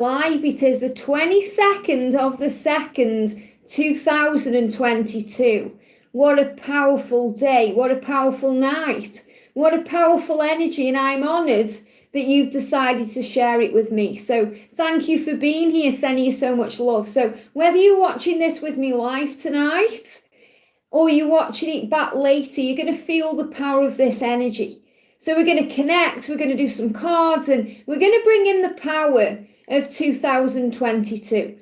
live. It is the 22nd of the 2nd, 2022. What a powerful day. What a powerful night. What a powerful energy. And I'm honoured that you've decided to share it with me. So thank you for being here, sending you so much love. So whether you're watching this with me live tonight or you're watching it back later, you're going to feel the power of this energy. So we're going to connect, we're going to do some cards, and we're going to bring in the power of 2022.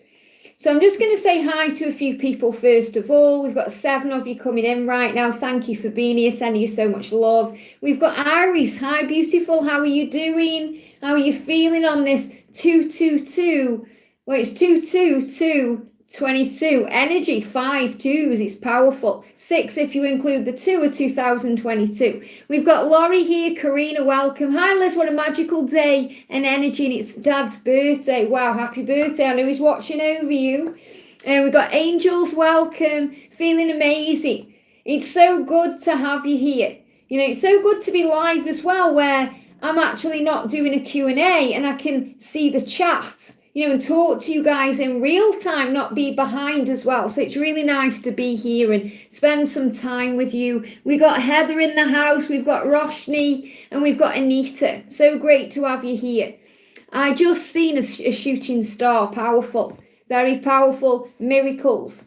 So I'm just going to say hi to a few people first of all. We've got 7 of you coming in right now. Thank you for being here, sending you so much love. We've got Iris. Hi, beautiful. How are you doing? How are you feeling on this 222? Well, it's 22222. Energy, 5 2s. It's powerful. 6 if you include the 2 of 2022. We've got Laurie here. Karina, welcome. Hi, Liz. What a magical day and energy. And it's Dad's birthday. Wow, happy birthday. I know he's watching over you. And we've got Angels, welcome. Feeling amazing. It's so good to have you here. You know, it's so good to be live as well, where I'm actually not doing a Q&A and I can see the chat, you know, and talk to you guys in real time, not be behind as well. So it's really nice to be here and spend some time with you. We got Heather in the house, we've got Roshni, and we've got Anita. So great to have you here. I just seen a shooting star, powerful, very powerful. Miracles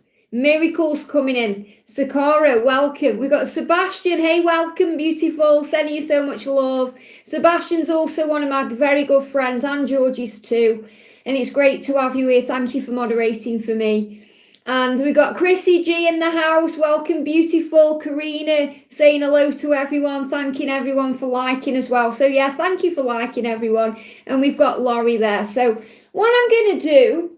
coming in. Sakura, welcome. We've got Sebastian. Hey, welcome, beautiful. Sending you so much love. Sebastian's also one of my very good friends, and Georgie's too. And it's great to have you here. Thank you for moderating for me. And we've got Chrissy G in the house. Welcome, beautiful. Karina saying hello to everyone. Thanking everyone for liking as well. So yeah, thank you for liking, everyone. And we've got Laurie there. So what I'm going to do,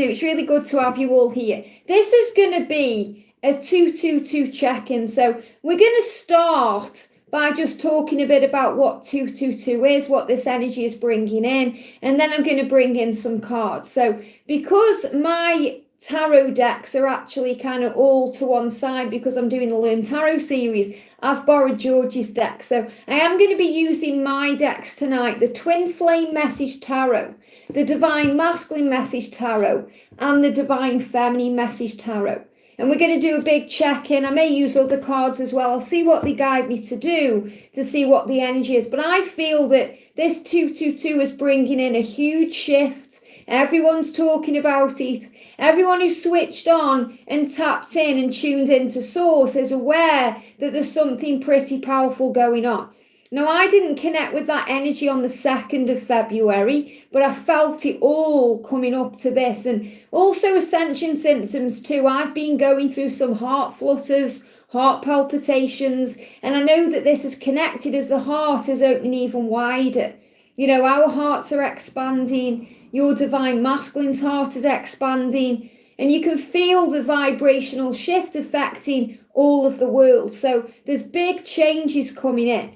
it's really good to have you all here. This is going to be a 222 check-in. So we're going to start by just talking a bit about what 222 is, what this energy is bringing in, and then I'm going to bring in some cards. So because my tarot decks are actually kind of all to one side because I'm doing the Learn Tarot series, I've borrowed Georgie's deck. So I am going to be using my decks tonight, the Twin Flame Message Tarot, the Divine Masculine Message Tarot, and the Divine Feminine Message Tarot. And we're going to do a big check-in. I may use other cards as well. I'll see what they guide me to do to see what the energy is. But I feel that this 222 is bringing in a huge shift. Everyone's talking about it. Everyone who's switched on and tapped in and tuned into Source is aware that there's something pretty powerful going on. Now, I didn't connect with that energy on the 2nd of February, but I felt it all coming up to this. And also ascension symptoms too. I've been going through some heart flutters, heart palpitations, and I know that this is connected as the heart is opening even wider. You know, our hearts are expanding. Your Divine Masculine's heart is expanding. And you can feel the vibrational shift affecting all of the world. So there's big changes coming in.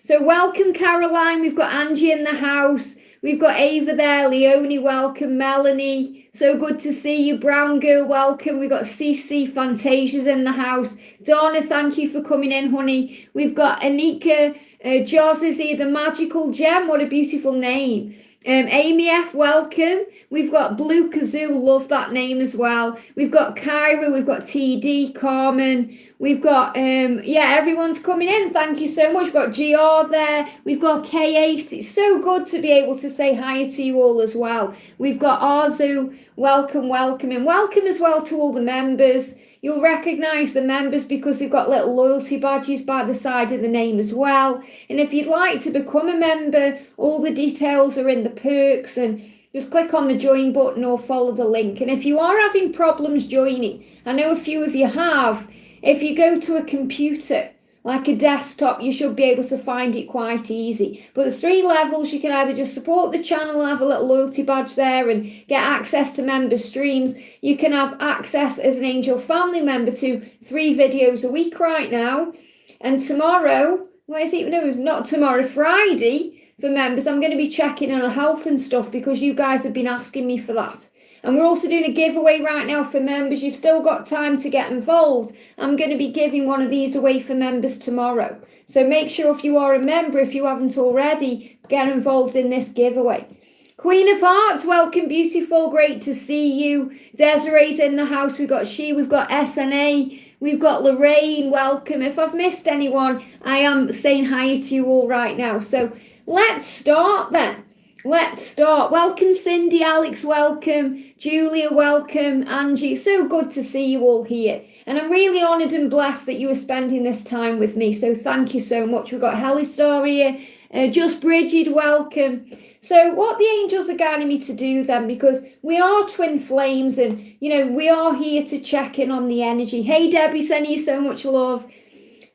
So welcome, Caroline. We've got Angie in the house. We've got Ava there. Leonie, welcome. Melanie, so good to see you. Brown Girl, welcome. We've got Cece, Fantasia's in the house. Donna, thank you for coming in, honey. We've got Anika. Joz is here. The Magical Gem. What a beautiful name. Amy F, welcome. We've got Blue Kazoo, love that name as well. We've got Kyra, we've got TD, Carmen. We've got, everyone's coming in. Thank you so much. We've got GR there. We've got K8. It's so good to be able to say hi to you all as well. We've got Arzu, welcome. And welcome as well to all the members. You'll recognise the members because they've got little loyalty badges by the side of the name as well. And if you'd like to become a member, all the details are in the perks, and just click on the join button or follow the link. And if you are having problems joining, I know a few of you have, if you go to a computer, like a desktop, you should be able to find it quite easy. But there's 3 levels. You can either just support the channel and have a little loyalty badge there and get access to member streams. You can have access as an Angel family member to 3 videos a week right now. And tomorrow, not tomorrow, Friday, for members, I'm going to be checking on health and stuff because you guys have been asking me for that. And we're also doing a giveaway right now for members. You've still got time to get involved. I'm going to be giving one of these away for members tomorrow. So make sure if you are a member, if you haven't already, get involved in this giveaway. Queen of Hearts, welcome, beautiful. Great to see you. Desiree's in the house. We've got we've got SNA, we've got Lorraine, welcome. If I've missed anyone, I am saying hi to you all right now. So let's start then. Let's start. Welcome, Cindy, Alex, welcome. Julia, welcome. Angie, so good to see you all here. And I'm really honoured and blessed that you are spending this time with me. So thank you so much. We've got Helly Star here. Just Bridget, welcome. So what the angels are guiding me to do then, because we are twin flames and, we are here to check in on the energy. Hey, Debbie, sending you so much love.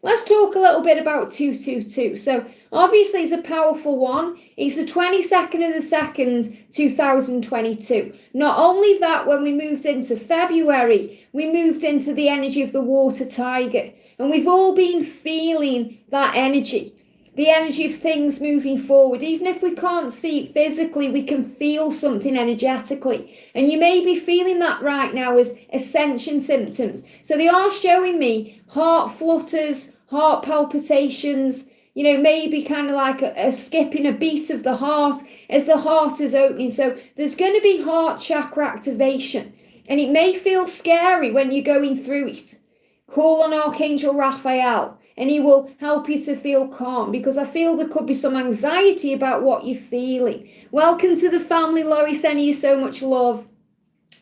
Let's talk a little bit about 222. So obviously it's a powerful one. It's the 22nd of the 2nd, 2022. Not only that, when we moved into February, we moved into the energy of the water tiger. And we've all been feeling that energy. The energy of things moving forward. Even if we can't see it physically, we can feel something energetically. And you may be feeling that right now as ascension symptoms. So they are showing me heart flutters, heart palpitations, maybe kind of like a skipping a beat of the heart as the heart is opening. So there's going to be heart chakra activation. And it may feel scary when you're going through it. Call on Archangel Raphael. And he will help you to feel calm, because I feel there could be some anxiety about what you're feeling. Welcome to the family, Laurie, sending you so much love.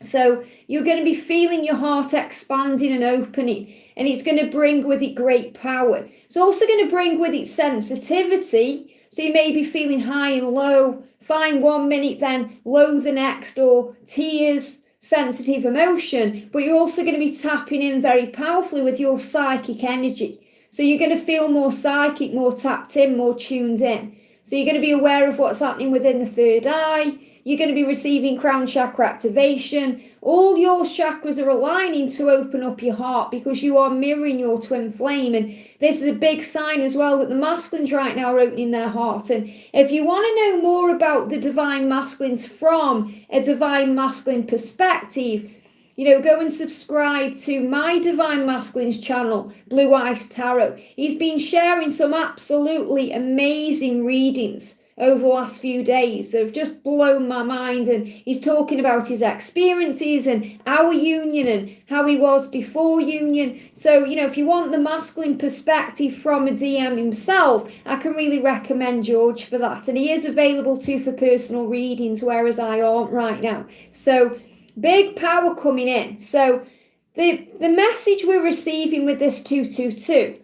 So you're going to be feeling your heart expanding and opening, and it's going to bring with it great power. It's also going to bring with it sensitivity. So you may be feeling high and low, fine 1 minute, then low the next, or tears, sensitive emotion. But you're also going to be tapping in very powerfully with your psychic energy. So you're going to feel more psychic, more tapped in, more tuned in. So you're going to be aware of what's happening within the third eye. You're going to be receiving crown chakra activation. All your chakras are aligning to open up your heart, because you are mirroring your twin flame. And this is a big sign as well that the masculines right now are opening their heart. And if you want to know more about the divine masculines from a divine masculine perspective, go and subscribe to my Divine Masculines channel, Blue Ice Tarot. He's been sharing some absolutely amazing readings over the last few days that have just blown my mind. And he's talking about his experiences and our union and how he was before union. So, if you want the masculine perspective from a DM himself, I can really recommend George for that. And he is available too for personal readings, whereas I aren't right now. So big power coming in. So the message we're receiving with this 222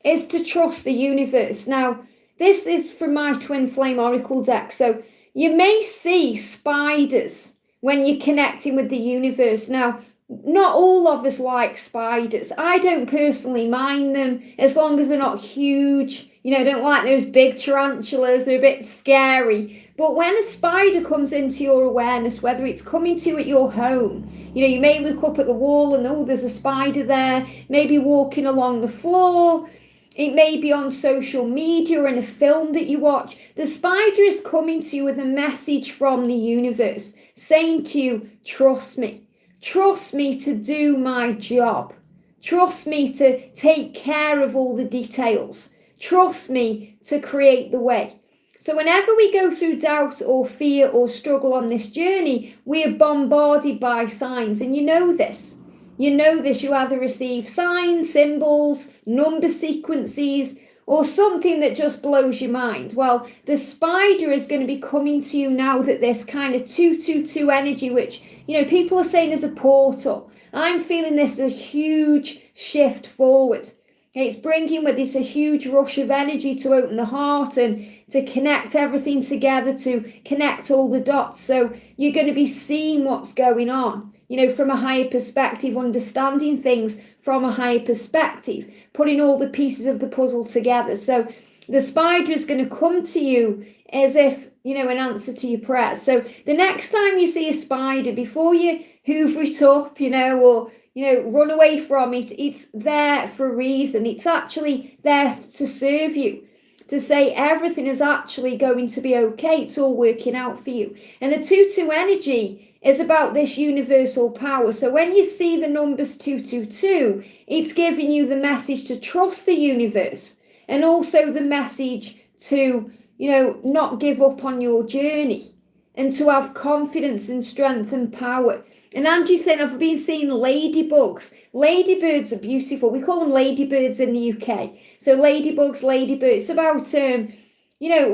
is to trust the universe. Now, this is from my Twin Flame Oracle deck. So you may see spiders when you're connecting with the universe. Now, not all of us like spiders. I don't personally mind them as long as they're not huge. I don't like those big tarantulas. They're a bit scary. But when a spider comes into your awareness, whether it's coming to you at your home, you may look up at the wall and, oh, there's a spider there, maybe walking along the floor. It may be on social media or in a film that you watch. The spider is coming to you with a message from the universe, saying to you, trust me. Trust me to do my job. Trust me to take care of all the details. Trust me to create the way. So whenever we go through doubt or fear or struggle on this journey, we are bombarded by signs. And you know this. You either receive signs, symbols, number sequences, or something that just blows your mind. Well, the spider is going to be coming to you now that this kind of 222 energy, which, people are saying is a portal. I'm feeling this as a huge shift forward. It's bringing with it a huge rush of energy to open the heart and to connect everything together, to connect all the dots. So you're going to be seeing what's going on, from a higher perspective, understanding things from a higher perspective, putting all the pieces of the puzzle together. So the spider is going to come to you as if, an answer to your prayers. So the next time you see a spider, before you hoover it up, or run away from it, it's there for a reason. It's actually there to serve you, to say everything is actually going to be okay. It's all working out for you. And the 2-2 energy is about this universal power. So when you see the numbers 222, it's giving you the message to trust the universe, and also the message to, not give up on your journey. and to have confidence and strength and power. And Angie's saying, I've been seeing ladybugs. Ladybirds are beautiful. We call them ladybirds in the UK. So ladybugs, ladybirds. It's about,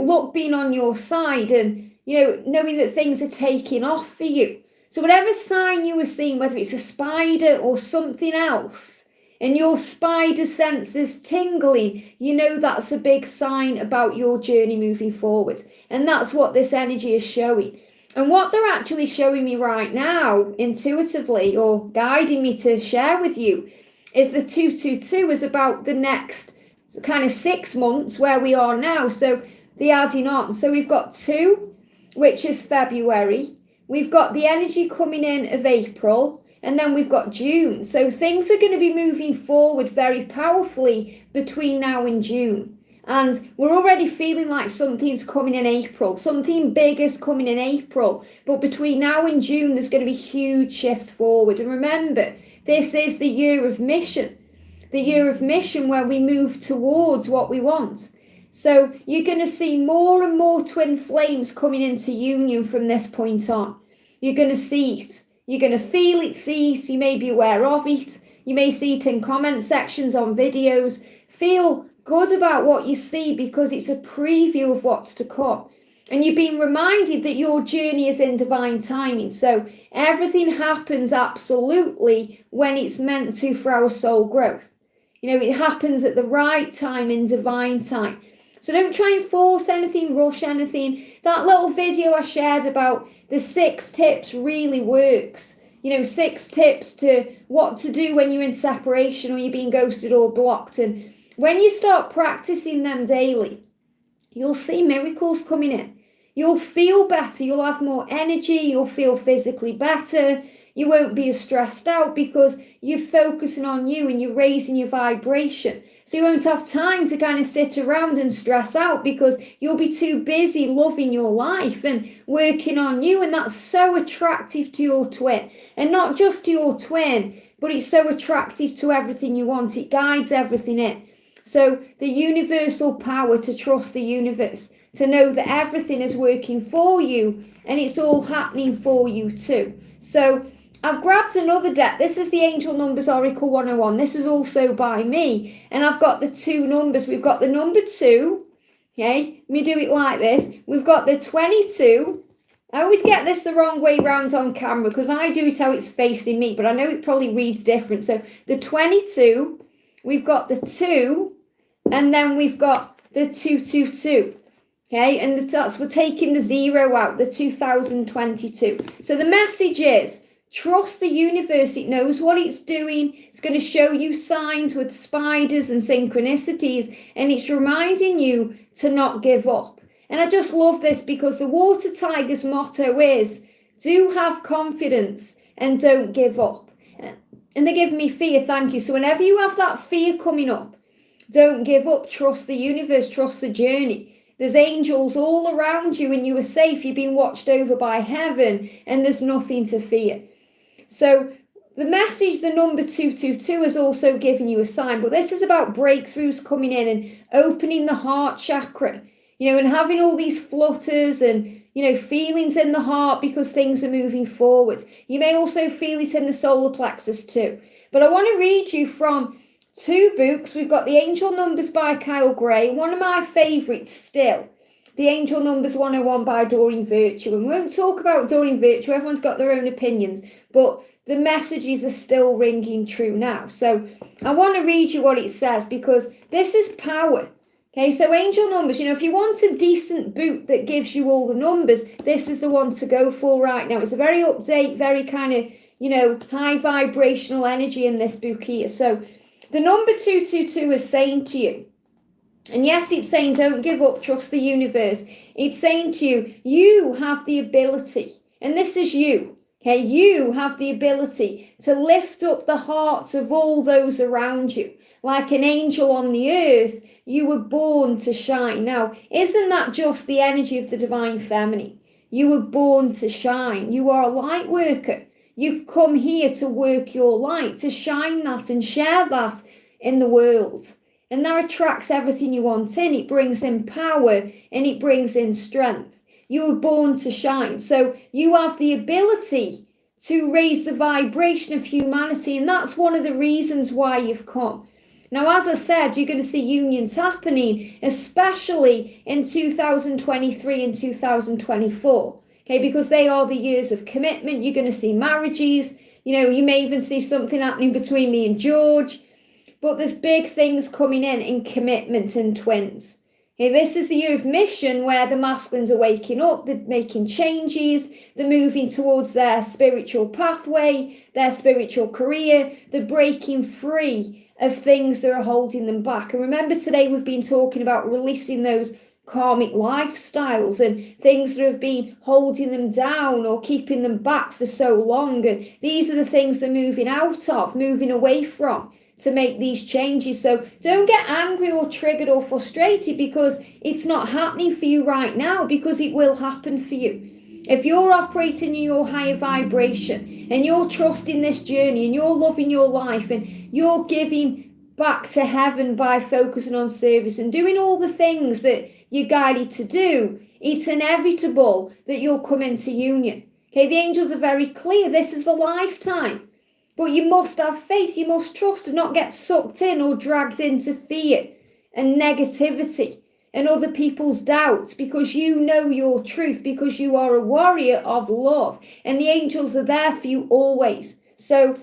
luck being on your side and, knowing that things are taking off for you. So whatever sign you were seeing, whether it's a spider or something else, and your spider sense is tingling, that's a big sign about your journey moving forward. And that's what this energy is showing. And what they're actually showing me right now, intuitively, or guiding me to share with you, is the 222 is about the next kind of 6 months where we are now. So the adding on. So we've got 2, which is February. We've got the energy coming in of April, and then we've got June. So things are going to be moving forward very powerfully between now and June. And we're already feeling like something's coming in April. Something big is coming in April. But between now and June, there's going to be huge shifts forward. And remember, this is the year of mission. The year of mission where we move towards what we want. So you're going to see more and more twin flames coming into union from this point on. You're going to see it. You're going to feel it, see it. You may be aware of it. You may see it in comment sections on videos. Feel good about what you see because it's a preview of what's to come. And you're being reminded that your journey is in divine timing. So everything happens absolutely when it's meant to for our soul growth. It happens at the right time in divine time. So don't try and force anything, rush anything. That little video I shared about the 6 tips really works. 6 tips to what to do when you're in separation or you're being ghosted or blocked. And when you start practicing them daily, you'll see miracles coming in. You'll feel better. You'll have more energy. You'll feel physically better. You won't be as stressed out because you're focusing on you and you're raising your vibration. So you won't have time to kind of sit around and stress out because you'll be too busy loving your life and working on you. And that's so attractive to your twin. And not just to your twin, but it's so attractive to everything you want. It guides everything in. So the universal power to trust the universe, to know that everything is working for you and it's all happening for you too. So I've grabbed another deck. This is the Angel Numbers Oracle 101. This is also by me. And I've got the 2 numbers. We've got the number 2. Okay, let me do it like this. We've got the 22. I always get this the wrong way round on camera because I do it how it's facing me. But I know it probably reads different. So the 22, we've got the 2, and then we've got the 222. Okay, and we're taking the 0 out, the 2022. So the message is, trust the universe. It knows what it's doing. It's going to show you signs with spiders and synchronicities, and it's reminding you to not give up. And I just love this because the Water Tiger's motto is, do have confidence and don't give up. And they give me fear, thank you. So whenever you have that fear coming up, don't give up. Trust the universe. Trust the journey. There's angels all around you and you are safe. You're being watched over by heaven and there's nothing to fear. So the message, the number 222, is also giving you a sign. But this is about breakthroughs coming in and opening the heart chakra, and having all these flutters and, feelings in the heart because things are moving forward. You may also feel it in the solar plexus too. But I want to read you from 2 books. We've got the Angel Numbers by Kyle Gray. One of my favourites still, the Angel Numbers 101 by Doreen Virtue. And we won't talk about Doreen Virtue. Everyone's got their own opinions. But the messages are still ringing true now. So I want to read you what it says because this is power. Okay, so Angel Numbers, if you want a decent book that gives you all the numbers, this is the one to go for right now. It's a very update, very kind of, high vibrational energy in this book here. So the number 222 is saying to you, and yes, it's saying don't give up, trust the universe. It's saying to you, you have the ability, and this is you, okay? You have the ability to lift up the hearts of all those around you. Like an angel on the earth, you were born to shine. Now, isn't that just the energy of the divine feminine? You were born to shine. You are a light worker. You've come here to work your light, to shine that and share that in the world. And that attracts everything you want in. It brings in power and it brings in strength. You were born to shine. So you have the ability to raise the vibration of humanity. And that's one of the reasons why you've come. Now, as I said, you're going to see unions happening, especially in 2023 and 2024. Okay, because they are the years of commitment. You're going to see marriages. You may even see something happening between me and George. But there's big things coming in commitment and twins. Okay, this is the year of mission where the masculines are waking up, they're making changes, they're moving towards their spiritual pathway, their spiritual career, they're breaking free of things that are holding them back. And remember, today we've been talking about releasing those karmic lifestyles and things that have been holding them down or keeping them back for so long. And these are the things they're moving out of, moving away from, to make these changes. So don't get angry or triggered or frustrated because it's not happening for you right now, because it will happen for you. If you're operating in your higher vibration and you're trusting this journey and you're loving your life and you're giving back to heaven by focusing on service and doing all the things that you're guided to do, it's inevitable that you'll come into union. Okay, the angels are very clear. This is the lifetime. But you must have faith. You must trust and not get sucked in or dragged into fear and negativity and other people's doubts, because you know your truth, because you are a warrior of love. And the angels are there for you always. So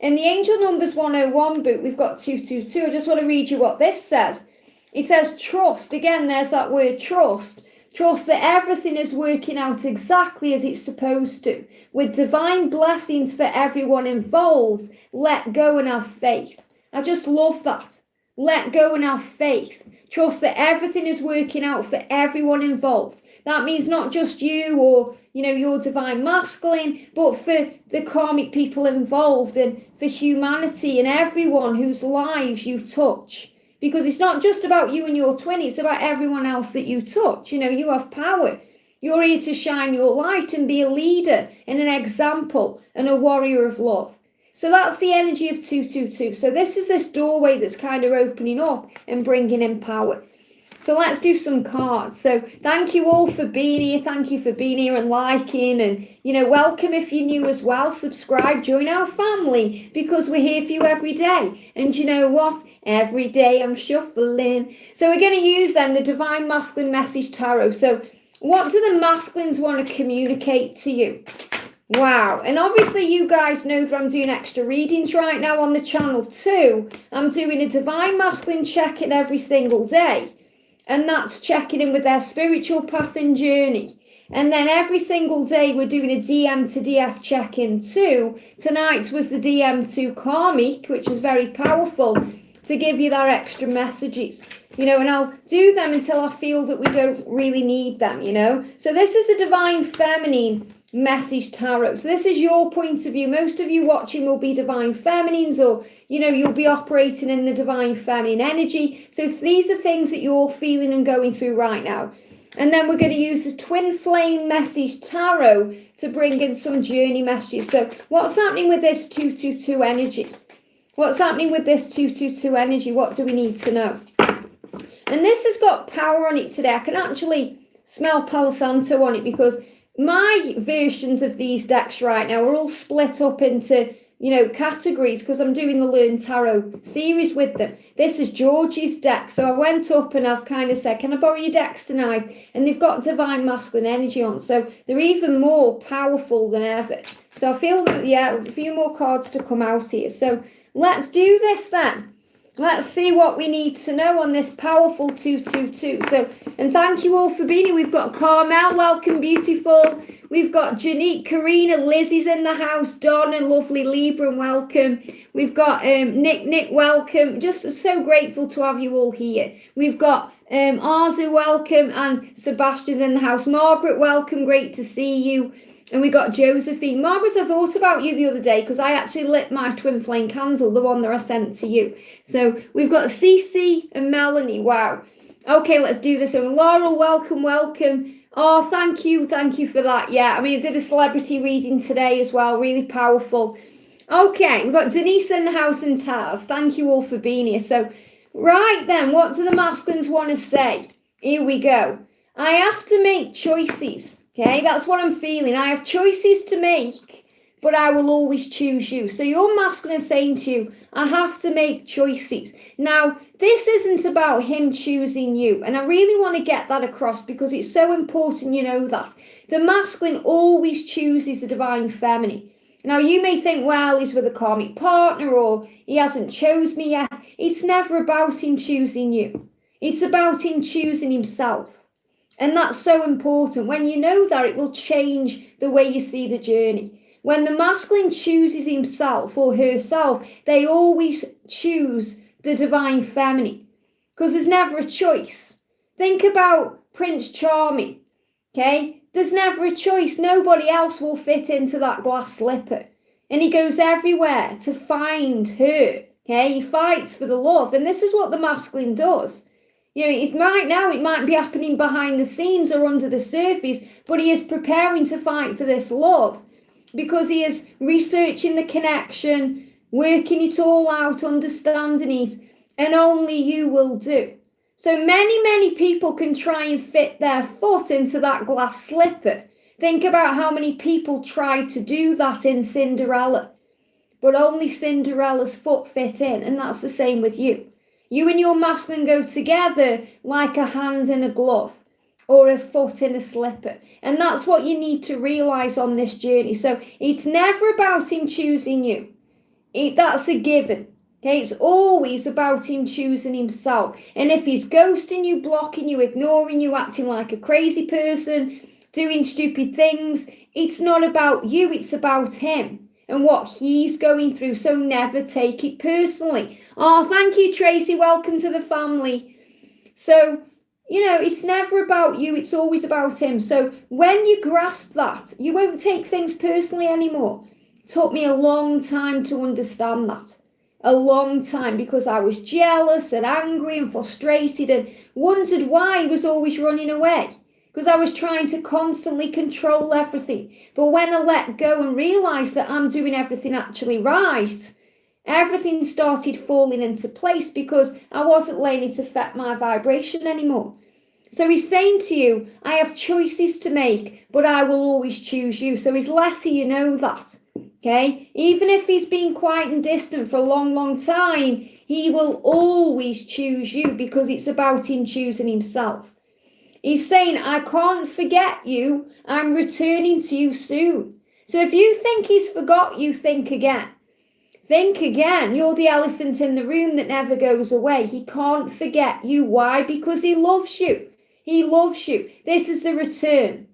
in the Angel Numbers 101 book, we've got 222. I just want to read you what this says. It says trust. Again, there's that word trust. Trust that everything is working out exactly as it's supposed to. With divine blessings for everyone involved, let go and have faith. I just love that. Let go and have faith. Trust that everything is working out for everyone involved. That means not just you or, your divine masculine, but for the karmic people involved and for humanity and everyone whose lives you touch. Because it's not just about you and your twin, it's about everyone else that you touch. You have power. You're here to shine your light and be a leader and an example and a warrior of love. So that's the energy of 222. So this is this doorway that's kind of opening up and bringing in power. So let's do some cards. So thank you all for being here. Thank you for being here and liking, and welcome if you're new as well. Subscribe, join our family, because we're here for you every day. And you know what? Every day I'm shuffling. So we're going to use then the Divine Masculine Message Tarot. So what do the masculines want to communicate to you? Wow. And obviously you guys know that I'm doing extra readings right now on the channel too. I'm doing a Divine Masculine check-in every single day. And that's checking in with their spiritual path and journey. And then every single day we're doing a DM to DF check-in too. Tonight was the DM to Karmic, which is very powerful, to give you their extra messages. And I'll do them until I feel that we don't really need them, So this is the Divine Feminine Message Tarot. So this is your point of view. Most of you watching will be Divine Feminines, or you'll be operating in the Divine Feminine energy. So these are things that you're feeling and going through right now. And then we're going to use the Twin Flame Message Tarot to bring in some journey messages. So what's happening with this 222 energy? What's happening with this 222 energy? What do we need to know? And this has got power on it today. I can actually smell Palo Santo on it, because my versions of these decks right now are all split up into, categories, because I'm doing the Learn Tarot series with them. This is George's deck. So I went up and I've kind of said, can I borrow your decks tonight? And they've got Divine Masculine energy on. So they're even more powerful than ever. So I feel that, a few more cards to come out here. So let's do this then. Let's see what we need to know on this powerful 222. So, and thank you all for being here. We've got Carmel, welcome, beautiful. We've got Janique, Karina, Lizzie's in the house, Donna, lovely Libra, and welcome. We've got Nick, welcome. Just so grateful to have you all here. We've got Arzu, welcome, and Sebastian's in the house. Margaret, welcome, great to see you. And we got Josephine. Margaret, I thought about you the other day because I actually lit my twin flame candle, the one that I sent to you. So we've got Cece and Melanie. Wow. Okay, let's do this. And Laurel, welcome. Oh, thank you for that. Yeah, I did a celebrity reading today as well. Really powerful. Okay, we've got Denise in the house and Taz. Thank you all for being here. So, right then, what do the masculines want to say? Here we go. I have to make choices. Okay, that's what I'm feeling. I have choices to make, but I will always choose you. So your masculine is saying to you, I have to make choices. Now, this isn't about him choosing you. And I really want to get that across because it's so important you know that. The masculine always chooses the divine feminine. Now, you may think, well, he's with a karmic partner or he hasn't chose me yet. It's never about him choosing you. It's about him choosing himself. And that's so important. When you know that, it will change the way you see the journey. When the masculine chooses himself or herself, they always choose the divine feminine because there's never a choice. Think about Prince Charming, okay? There's never a choice. Nobody else will fit into that glass slipper. And he goes everywhere to find her, okay? He fights for the love. And this is what the masculine does. You know, it might be happening behind the scenes or under the surface, but he is preparing to fight for this love because he is researching the connection, working it all out, understanding it, and only you will do. So many people can try and fit their foot into that glass slipper. Think about how many people tried to do that in Cinderella, but only Cinderella's foot fit in, and that's the same with you. You and your masculine go together like a hand in a glove or a foot in a slipper. And that's what you need to realize on this journey. So it's never about him choosing you. That's a given. Okay, it's always about him choosing himself. And if he's ghosting you, blocking you, ignoring you, acting like a crazy person, doing stupid things, it's not about you, it's about him and what he's going through. So never take it personally. Oh, thank you, Tracy. Welcome to the family. So, you know, it's never about you. It's always about him. So when you grasp that, you won't take things personally anymore. It took me a long time to understand that. A long time, because I was jealous and angry and frustrated and wondered why he was always running away. Because I was trying to constantly control everything. But when I let go and realised that I'm doing everything actually right, everything started falling into place because I wasn't letting it affect my vibration anymore. So he's saying to you, I have choices to make, but I will always choose you. So he's letting you know that, okay? Even if he's been quiet and distant for a long time, he will always choose you because it's about him choosing himself. He's saying, I can't forget you. I'm returning to you soon. So if you think he's forgot you, think again. Think again. You're the elephant in the room that never goes away. He can't forget you. Why? Because he loves you. He loves you. This is the return.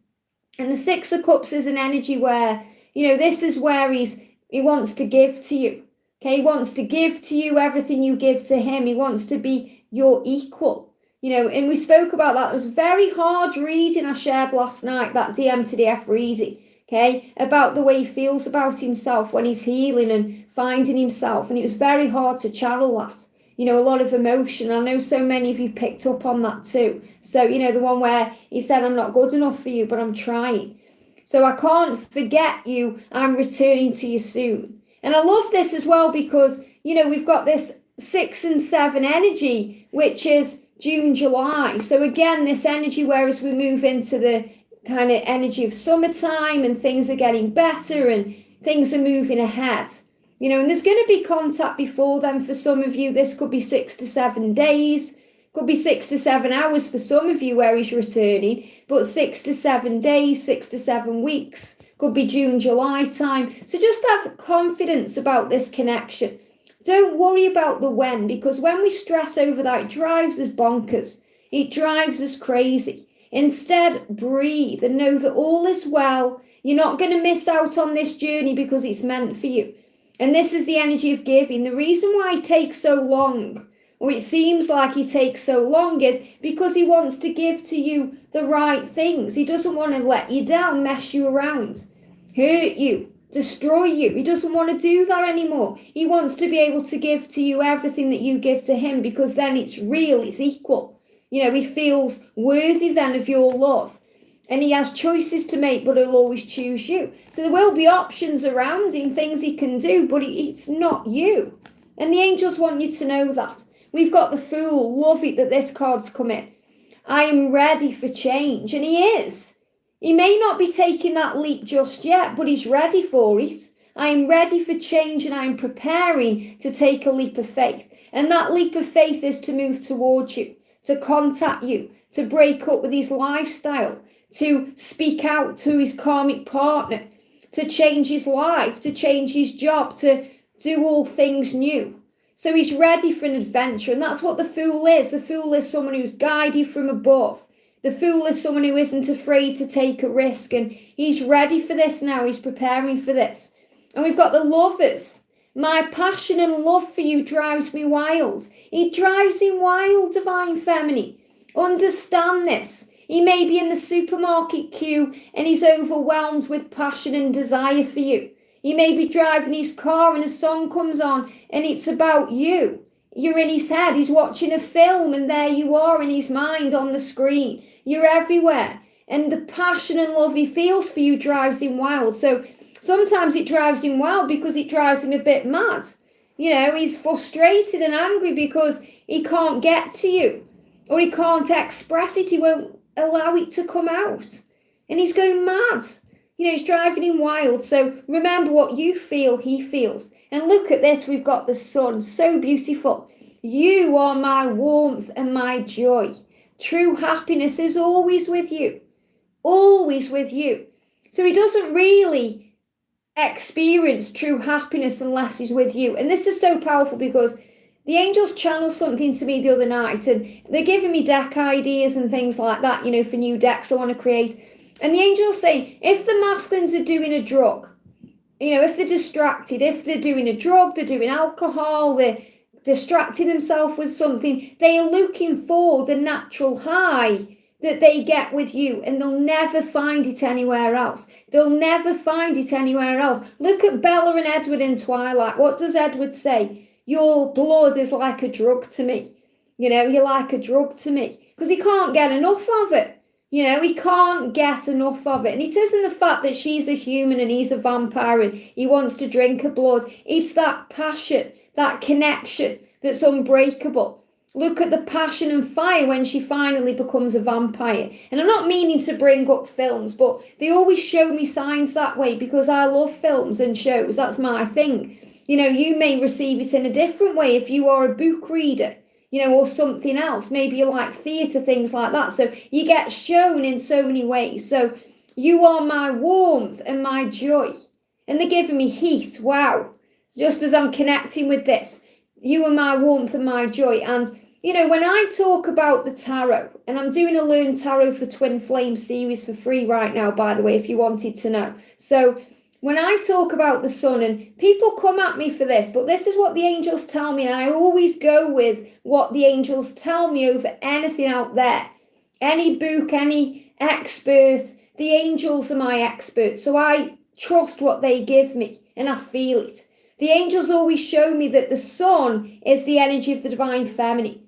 And the Six of Cups is an energy where, you know, this is where he wants to give to you. Okay, he wants to give to you everything you give to him. He wants to be your equal. You know, and we spoke about that. It was very hard reading I shared last night, that DM to DF reading, okay, about the way he feels about himself when he's healing and finding himself. And it was very hard to channel that. You know, a lot of emotion. I know so many of you picked up on that too. So, you know, the one where he said, I'm not good enough for you, but I'm trying. So I can't forget you. I'm returning to you soon. And I love this as well because, you know, we've got this 6 and 7 energy, which is June, July. So again, this energy, whereas we move into the kind of energy of summertime and things are getting better and things are moving ahead. You know, and there's going to be contact before then for some of you. This could be 6 to 7 days, could be 6 to 7 hours for some of you where he's returning, but 6 to 7 days, 6 to 7 weeks, could be June, July time. So just have confidence about this connection. Don't worry about the when, because when we stress over that, it drives us bonkers. It drives us crazy. Instead, breathe and know that all is well. You're not going to miss out on this journey because it's meant for you. And this is the energy of giving. The reason why it takes so long, or it seems like it takes so long, is because he wants to give to you the right things. He doesn't want to let you down, mess you around, hurt you, destroy you. He doesn't want to do that anymore. He wants to be able to give to you everything that you give to him, because then it's real, it's equal. You know, he feels worthy then of your love. And he has choices to make, but he'll always choose you. So there will be options around him, things he can do, but it's not you. And the angels want you to know that. We've got the Fool. Love it that this card's come in. I am ready for change. And he is. He may not be taking that leap just yet, but he's ready for it. I am ready for change and I'm preparing to take a leap of faith. And that leap of faith is to move towards you, to contact you, to break up with his lifestyle, to speak out to his karmic partner, to change his life, to change his job, to do all things new. So he's ready for an adventure. And that's what the Fool is. The Fool is someone who's guided from above. The Fool is someone who isn't afraid to take a risk. And he's ready for this now. He's preparing for this. And we've got the Lovers. My passion and love for you drives me wild. It drives him wild, Divine Feminine. Understand this. He may be in the supermarket queue and he's overwhelmed with passion and desire for you. He may be driving his car and a song comes on and it's about you. You're in his head. He's watching a film and there you are in his mind on the screen. You're everywhere. And the passion and love he feels for you drives him wild. So sometimes it drives him wild because it drives him a bit mad. You know, he's frustrated and angry because he can't get to you or he can't express it. He won't allow it to come out. And he's going mad. You know, it's driving him wild. So remember what you feel, he feels. And look at this, we've got the Sun. So beautiful. You are my warmth and my joy. True happiness is always with you. Always with you. So he doesn't really experience true happiness unless he's with you. And this is so powerful because the angels channeled something to me the other night and they're giving me deck ideas and things like that, you know, for new decks I want to create. And the angels saying, if the masculines are doing a drug, you know, if they're distracted, if they're doing a drug, they're doing alcohol, they're distracting themselves with something, they are looking for the natural high that they get with you and they'll never find it anywhere else. They'll never find it anywhere else. Look at Bella and Edward in Twilight. What does Edward say? Your blood is like a drug to me. You know, you're like a drug to me. Because he can't get enough of it. You know, he can't get enough of it. And it isn't the fact that she's a human and he's a vampire and he wants to drink her blood. It's that passion, that connection that's unbreakable. Look at the passion and fire when she finally becomes a vampire. And I'm not meaning to bring up films, but they always show me signs that way because I love films and shows. That's my thing. You know, you may receive it in a different way if you are a book reader, you know, or something else. Maybe you like theatre, things like that. So you get shown in so many ways. So you are my warmth and my joy. And they're giving me heat. Wow. Just as I'm connecting with this, you are my warmth and my joy. And, you know, when I talk about the tarot, and I'm doing a Learn Tarot for Twin Flame series for free right now, by the way, if you wanted to know. So when I talk about the Sun, and people come at me for this, but this is what the angels tell me, and I always go with what the angels tell me over anything out there. Any book, any expert, the angels are my experts, so I trust what they give me, and I feel it. The angels always show me that the Sun is the energy of the Divine Feminine.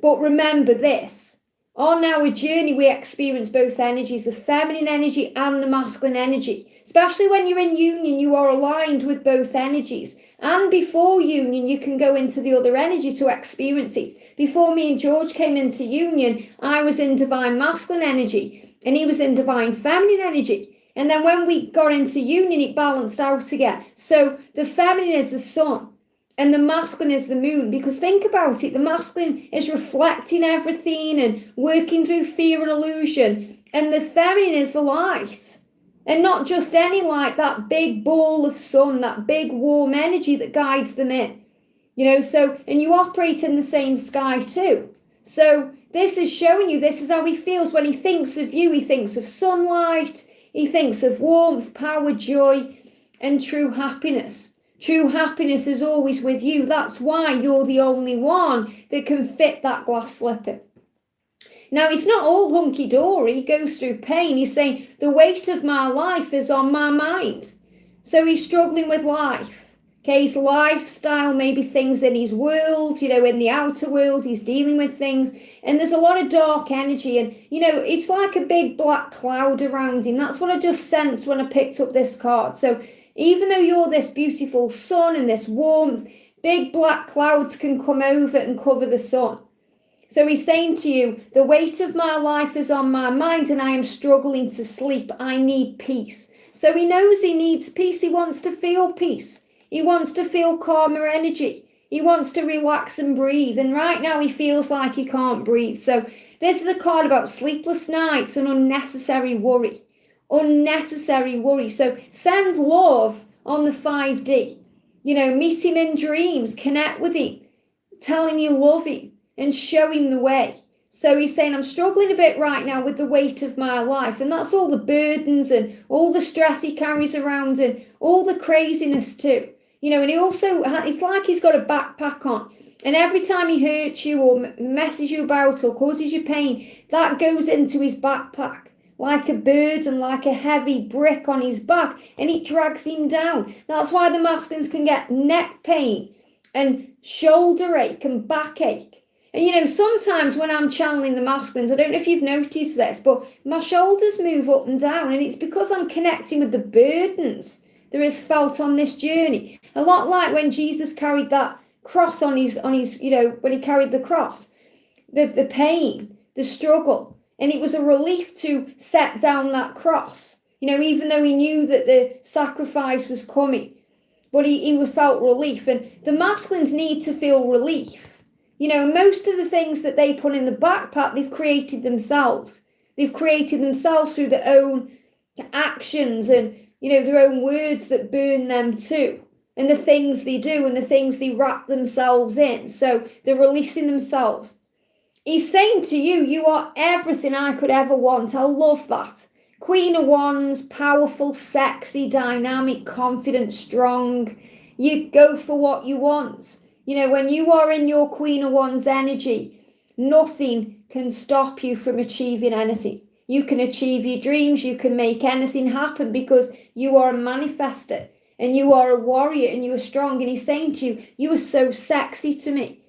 But remember this, on our journey we experience both energies, the feminine energy and the masculine energy. Especially when you're in union, you are aligned with both energies. And before union, you can go into the other energy to experience it. Before me and George came into union, I was in divine masculine energy and he was in divine feminine energy. And then when we got into union, it balanced out again. So the feminine is the sun and the masculine is the moon. Because think about it, the masculine is reflecting everything and working through fear and illusion. And the feminine is the light. And not just any light, that big ball of sun, that big warm energy that guides them in. You know, so, and you operate in the same sky too. So this is showing you, this is how he feels. When he thinks of you, he thinks of sunlight, he thinks of warmth, power, joy, and true happiness. True happiness is always with you. That's why you're the only one that can fit that glass slipper. Now, it's not all hunky-dory. He goes through pain. He's saying, the weight of my life is on my mind. So he's struggling with life. Okay, his lifestyle, maybe things in his world, you know, in the outer world, he's dealing with things. And there's a lot of dark energy. And, you know, it's like a big black cloud around him. That's what I just sensed when I picked up this card. So even though you're this beautiful sun and this warmth, big black clouds can come over and cover the sun. So he's saying to you, the weight of my life is on my mind and I am struggling to sleep. I need peace. So he knows he needs peace. He wants to feel peace. He wants to feel calmer energy. He wants to relax and breathe. And right now he feels like he can't breathe. So this is a card about sleepless nights and unnecessary worry. Unnecessary worry. So send love on the 5D. Meet him in dreams, connect with him, tell him you love him and show him the way. So he's saying, I'm struggling a bit right now with the weight of my life. And that's all the burdens and all the stress he carries around and all the craziness too. And he also, it's like he's got a backpack on. And every time he hurts you or messes you about or causes you pain, that goes into his backpack like a burden, like a heavy brick on his back, and it drags him down. That's why the masculines can get neck pain and shoulder ache and backache. And sometimes when I'm channeling the masculines, I don't know if you've noticed this, but my shoulders move up and down, and it's because I'm connecting with the burdens there is felt on this journey. A lot like when Jesus carried that cross on his, when he carried the cross, the pain, the struggle, and it was a relief to set down that cross, even though he knew that the sacrifice was coming, but he felt relief. And the masculines need to feel relief. Most of the things that they put in the backpack, they've created themselves. They've created themselves through their own actions and, their own words that burn them too. And the things they do and the things they wrap themselves in. So they're releasing themselves. He's saying to you, you are everything I could ever want. I love that. Queen of Wands, powerful, sexy, dynamic, confident, strong. You go for what you want. When you are in your Queen of Wands energy, nothing can stop you from achieving anything. You can achieve your dreams. You can make anything happen because you are a manifester and you are a warrior and you are strong. And he's saying to you, you are so sexy to me.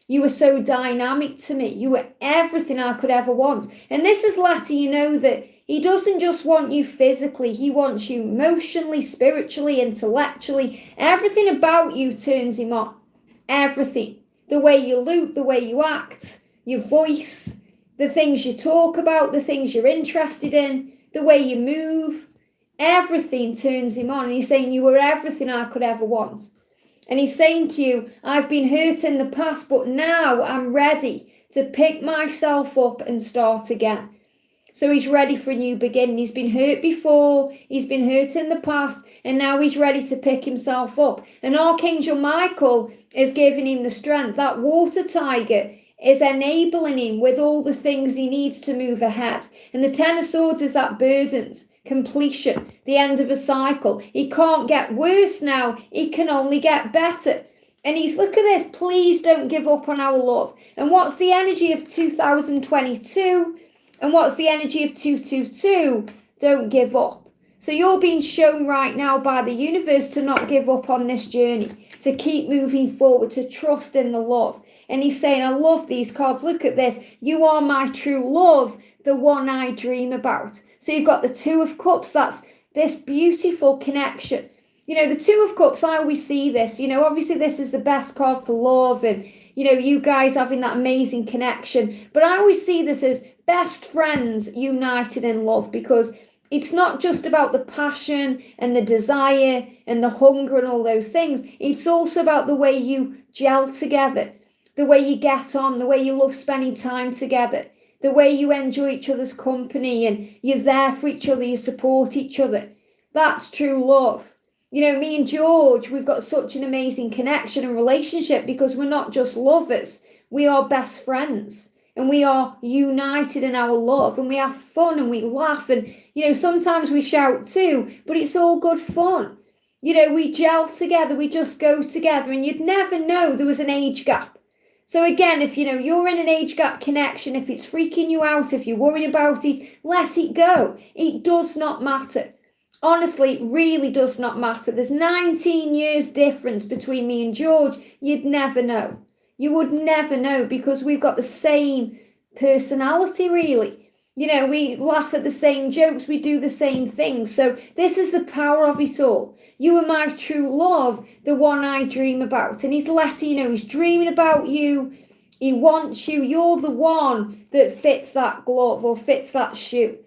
You were so dynamic to me. You were everything I could ever want. And this is letting you know that he doesn't just want you physically. He wants you emotionally, spiritually, intellectually. Everything about you turns him on. Everything. The way you look, the way you act, your voice, the things you talk about, the things you're interested in, the way you move. Everything turns him on. And he's saying you were everything I could ever want. And he's saying to you, I've been hurt in the past, but now I'm ready to pick myself up and start again. So he's ready for a new beginning. He's been hurt before, he's been hurt in the past, and now he's ready to pick himself up. And Archangel Michael is giving him the strength. That water tiger is enabling him with all the things he needs to move ahead. And the Ten of Swords is that burdens, completion, the end of a cycle. He can't get worse now. He can only get better. And he's, look at this, please don't give up on our love. And what's the energy of 2022? And what's the energy of 222? Don't give up. So you're being shown right now by the universe to not give up on this journey, to keep moving forward, to trust in the love. And he's saying, I love these cards. Look at this. You are my true love, the one I dream about. So you've got the Two of Cups. That's this beautiful connection. The Two of Cups, I always see this. Obviously this is the best card for love and, you guys having that amazing connection. But I always see this as best friends united in love, because it's not just about the passion and the desire and the hunger and all those things. It's also about the way you gel together, the way you get on, the way you love spending time together, the way you enjoy each other's company and you're there for each other, you support each other. That's true love. Me and George, we've got such an amazing connection and relationship because we're not just lovers, we are best friends. And we are united in our love and we have fun and we laugh and, sometimes we shout too, but it's all good fun. We gel together, we just go together and you'd never know there was an age gap. So again, if, you're in an age gap connection, if it's freaking you out, if you're worried about it, let it go. It does not matter. Honestly, it really does not matter. There's 19 years difference between me and George. You'd never know. You would never know because we've got the same personality, really. We laugh at the same jokes. We do the same things. So this is the power of it all. You are my true love, the one I dream about. And he's letting you know he's dreaming about you. He wants you. You're the one that fits that glove or fits that shoe.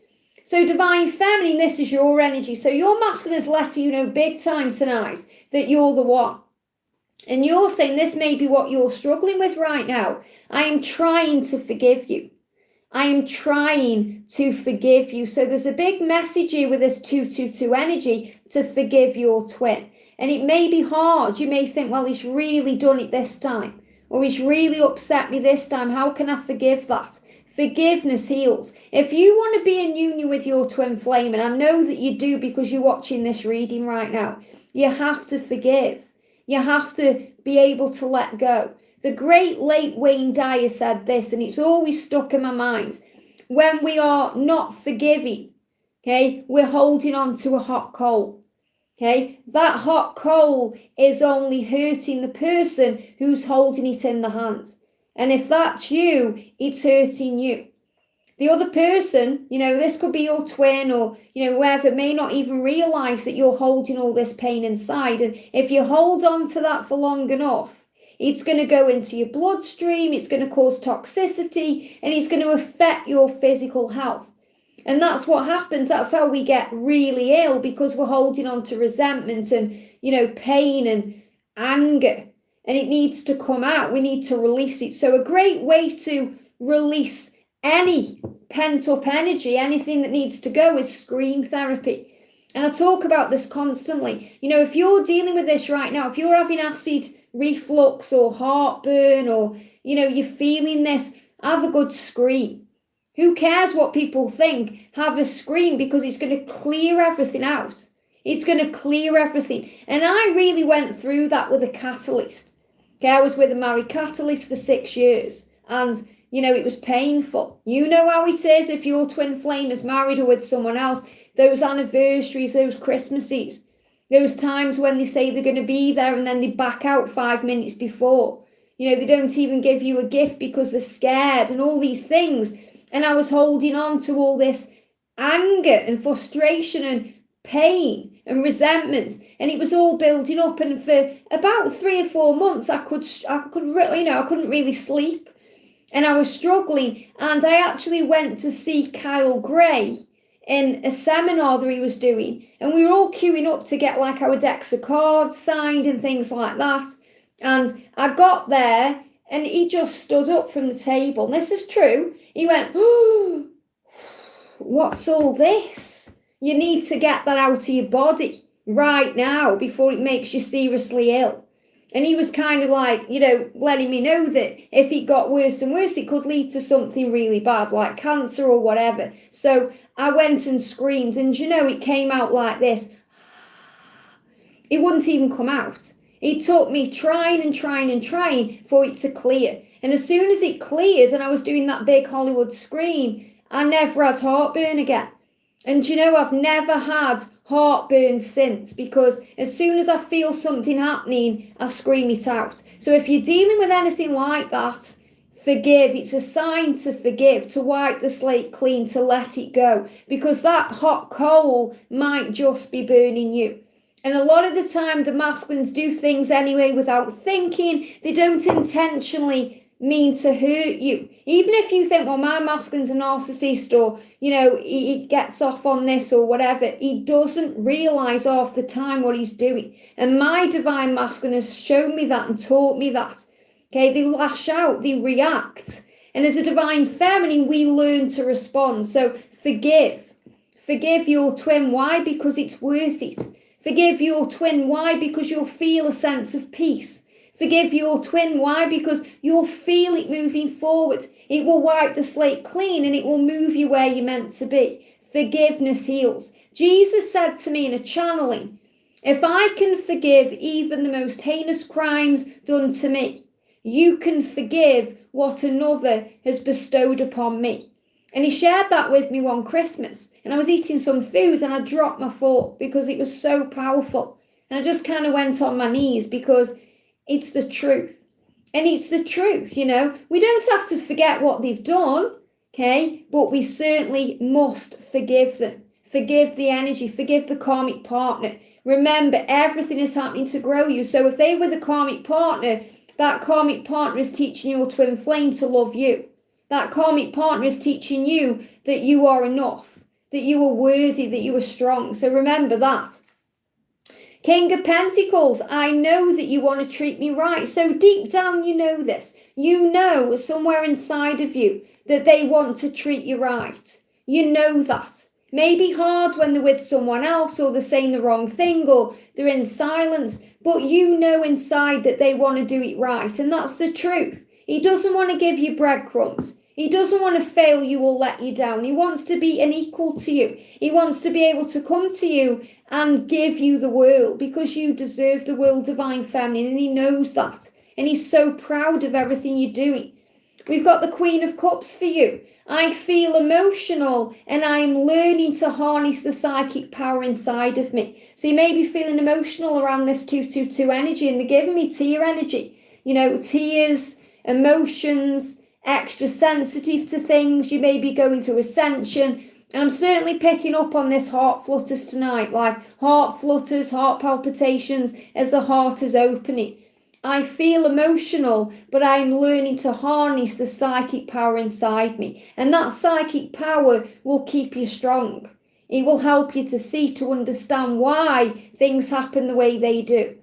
So divine feminine, this is your energy. So your masculine is letting you know big time tonight that you're the one. And you're saying this may be what you're struggling with right now. I am trying to forgive you. I am trying to forgive you. So there's a big message here with this 222 energy to forgive your twin. And it may be hard. You may think, well, he's really done it this time. Or he's really upset me this time. How can I forgive that? Forgiveness heals. If you want to be in union with your twin flame, and I know that you do because you're watching this reading right now, you have to forgive. You have to be able to let go. The great late Wayne Dyer said this, and it's always stuck in my mind. When we are not forgiving, okay, we're holding on to a hot coal. Okay, that hot coal is only hurting the person who's holding it in the hand. And if that's you, it's hurting you. The other person, this could be your twin or, whoever, may not even realize that you're holding all this pain inside. And if you hold on to that for long enough, it's going to go into your bloodstream, it's going to cause toxicity, and it's going to affect your physical health. And that's what happens. That's how we get really ill, because we're holding on to resentment and, pain and anger. And it needs to come out. We need to release it. So a great way to release any pent-up energy, anything that needs to go, is scream therapy. And I talk about this constantly. If you're dealing with this right now, if you're having acid reflux or heartburn or, you're feeling this, have a good scream. Who cares what people think? Have a scream, because it's going to clear everything out. It's going to clear everything. And I really went through that with a catalyst. Okay, I was with a married catalyst for 6 years. And, it was painful. You know how it is if your twin flame is married or with someone else. Those anniversaries, those Christmases, those times when they say they're going to be there and then they back out 5 minutes before. They don't even give you a gift because they're scared and all these things. And I was holding on to all this anger and frustration and pain and resentment, and it was all building up. And for about 3 or 4 months, I couldn't really sleep, and I was struggling. And I actually went to see Kyle Gray in a seminar that he was doing, and we were all queuing up to get like our decks of cards signed and things like that. And I got there, and he just stood up from the table. And this is true. He went, "Oh, what's all this? You need to get that out of your body right now before it makes you seriously ill." And he was kind of like, letting me know that if it got worse and worse, it could lead to something really bad, like cancer or whatever. So I went and screamed, and it came out like this. It wouldn't even come out. It took me trying and trying and trying for it to clear. And as soon as it clears, and I was doing that big Hollywood scream, I never had heartburn again. And I've never had heartburn since, because as soon as I feel something happening, I scream it out. So if you're dealing with anything like that, forgive. It's a sign to forgive, to wipe the slate clean, to let it go, because that hot coal might just be burning you. And a lot of the time, the masculines do things anyway without thinking. They don't intentionally mean to hurt you. Even if you think, well, my masculine's a narcissist, or, he gets off on this or whatever, he doesn't realize half the time what he's doing. And my divine masculine has shown me that and taught me that. Okay, they lash out, they react. And as a divine feminine, we learn to respond. So forgive. Forgive your twin. Why? Because it's worth it. Forgive your twin. Why? Because you'll feel a sense of peace. Forgive your twin. Why? Because you'll feel it moving forward. It will wipe the slate clean, and it will move you where you're meant to be. Forgiveness heals. Jesus said to me in a channeling, if I can forgive even the most heinous crimes done to me, you can forgive what another has bestowed upon me. And he shared that with me one Christmas, and I was eating some food and I dropped my fork because it was so powerful. And I just kind of went on my knees, because it's the truth. And it's the truth, We don't have to forget what they've done, okay? But we certainly must forgive them. Forgive the energy, forgive the karmic partner. Remember, everything is happening to grow you. So if they were the karmic partner That karmic partner is teaching your twin flame to love you. That karmic partner is teaching you that you are enough, that you are worthy, that you are strong. So remember that. King of Pentacles, I know that you want to treat me right. So deep down, you know this. You know somewhere inside of you that they want to treat you right. You know that. Maybe hard when they're with someone else, or they're saying the wrong thing, or they're in silence, but you know inside that they want to do it right, and that's the truth. He doesn't want to give you breadcrumbs. He doesn't want to fail you or let you down. He wants to be an equal to you. He wants to be able to come to you and give you the world, because you deserve the world, divine feminine, and he knows that. And he's so proud of everything you're doing. We've got the Queen of Cups for you. I feel emotional and I'm learning to harness the psychic power inside of me. So you may be feeling emotional around this 222 energy, and they're giving me tear energy. You know, tears, emotions, extra sensitive to things. You may be going through ascension. And I'm certainly picking up on this heart flutters tonight, like heart flutters, heart palpitations as the heart is opening. I feel emotional, but I'm learning to harness the psychic power inside me. And that psychic power will keep you strong. It will help you to see, to understand why things happen the way they do.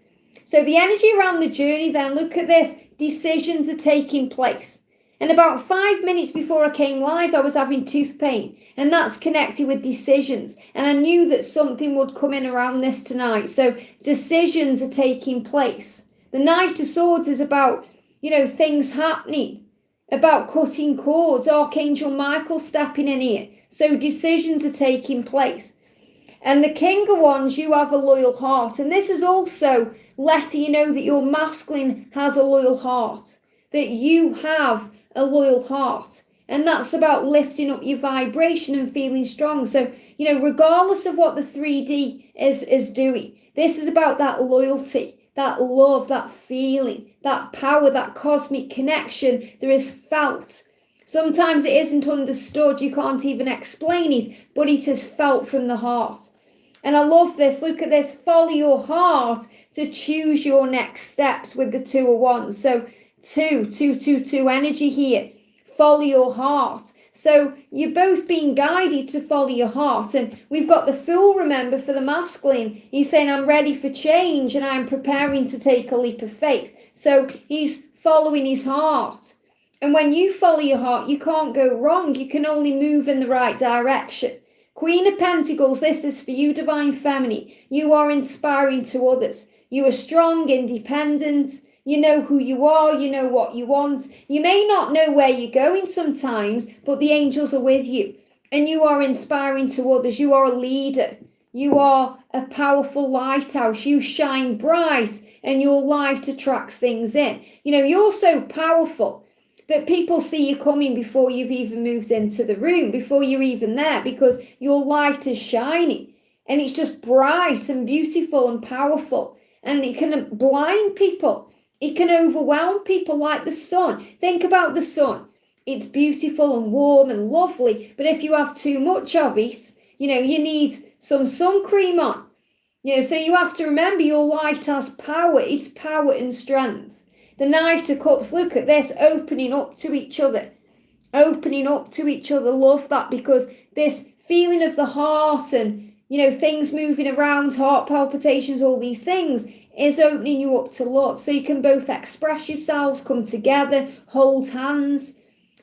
So the energy around the journey then, look at this. Decisions are taking place. And about 5 minutes before I came live, I was having tooth pain. And that's connected with decisions. And I knew that something would come in around this tonight. So decisions are taking place. The Knight of Swords is about, things happening, about cutting cords, Archangel Michael stepping in here. So decisions are taking place. And the King of Wands, you have a loyal heart. And this is also letting you know that your masculine has a loyal heart, that you have a loyal heart. And that's about lifting up your vibration and feeling strong. So, regardless of what the 3D is doing, this is about that loyalty, that love, that feeling, that power, that cosmic connection that is felt. Sometimes it isn't understood, you can't even explain it, but it is felt from the heart. And I love this, look at this, follow your heart to choose your next steps with the 2 of Wands. So 2 energy here, follow your heart. So you're both being guided to follow your heart. And we've got the Fool, remember, for the masculine. He's saying, I'm ready for change and I'm preparing to take a leap of faith. So he's following his heart. And when you follow your heart, you can't go wrong. You can only move in the right direction. Queen of Pentacles, this is for you, divine feminine. You are inspiring to others. You are strong, independent. You know who you are, you know what you want. You may not know where you're going sometimes, but the angels are with you. And you are inspiring to others. You are a leader. You are a powerful lighthouse. You shine bright and your light attracts things in. You're so powerful that people see you coming before you've even moved into the room, before you're even there, because your light is shining. And it's just bright and beautiful and powerful. And it can blind people. It can overwhelm people like the sun. Think about the sun. It's beautiful and warm and lovely. But if you have too much of it, you need some sun cream on. So you have to remember your light has power. It's power and strength. The Knight of Cups, look at this, opening up to each other. Opening up to each other. Love that, because this feeling of the heart and, things moving around, heart palpitations, all these things, is opening you up to love. So you can both express yourselves, come together, hold hands,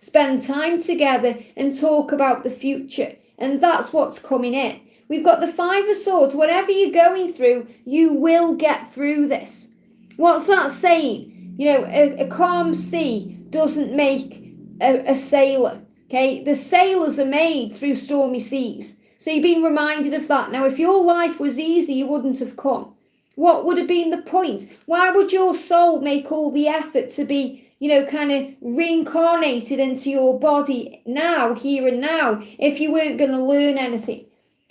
spend time together and talk about the future. And that's what's coming in. We've got the 5 of Swords. Whatever you're going through, you will get through this. What's that saying? A calm sea doesn't make a sailor. Okay, the sailors are made through stormy seas. So you're being reminded of that. Now, if your life was easy, you wouldn't have come. What would have been the point? Why would your soul make all the effort to be, kind of reincarnated into your body now, here and now, if you weren't going to learn anything?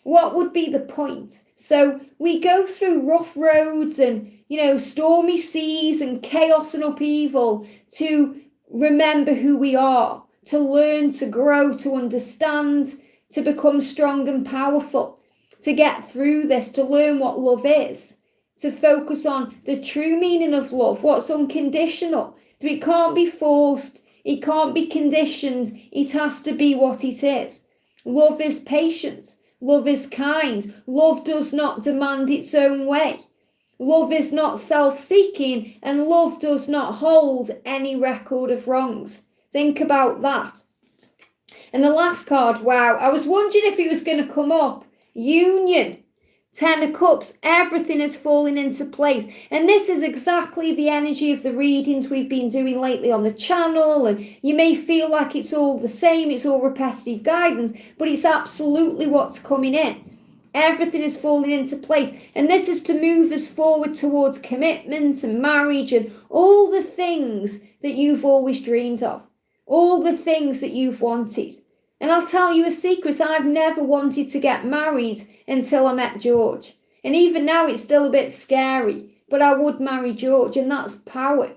What would be the point? So we go through rough roads and, stormy seas and chaos and upheaval to remember who we are, to learn, to grow, to understand, to become strong and powerful, to get through this, to learn what love is. to focus on the true meaning of love, what's unconditional. It can't be forced. It can't be conditioned. It has to be what it is. Love is patient. Love is kind. Love does not demand its own way. Love is not self-seeking, and love does not hold any record of wrongs. Think about that. And the last card, wow, I was wondering if it was going to come up. Union. 10 of Cups, everything is falling into place. And this is exactly the energy of the readings we've been doing lately on the channel. And you may feel like it's all the same, it's all repetitive guidance, but it's absolutely what's coming in. Everything is falling into place. And this is to move us forward towards commitment and marriage and all the things that you've always dreamed of. All the things that you've wanted. And I'll tell you a secret, I've never wanted to get married until I met George. And even now it's still a bit scary, but I would marry George, and that's power.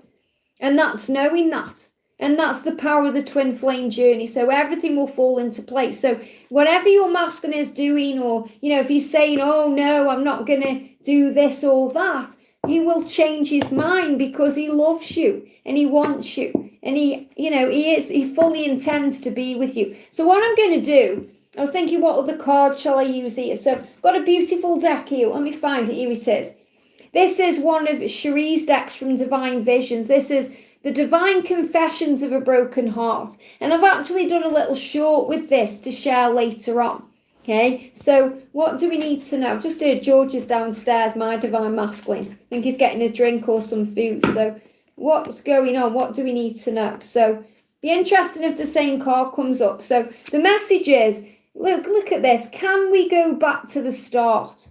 And that's knowing that. And that's the power of the twin flame journey. So everything will fall into place. So whatever your masculine is doing, or, if he's saying, oh no, I'm not going to do this or that, he will change his mind because he loves you and he wants you. And he fully intends to be with you. So what I'm going to do, I was thinking, what other card shall I use here? So I've got a beautiful deck here. Let me find it. Here it is. This is one of Cherie's decks from Divine Visions. This is the Divine Confessions of a Broken Heart. And I've actually done a little short with this to share later on. Okay, so what do we need to know? Just heard George is downstairs, my Divine Masculine. I think he's getting a drink or some food. So what's going on? What do we need to know? So be interesting if the same card comes up. So the message is, look at this. Can we go back to the start?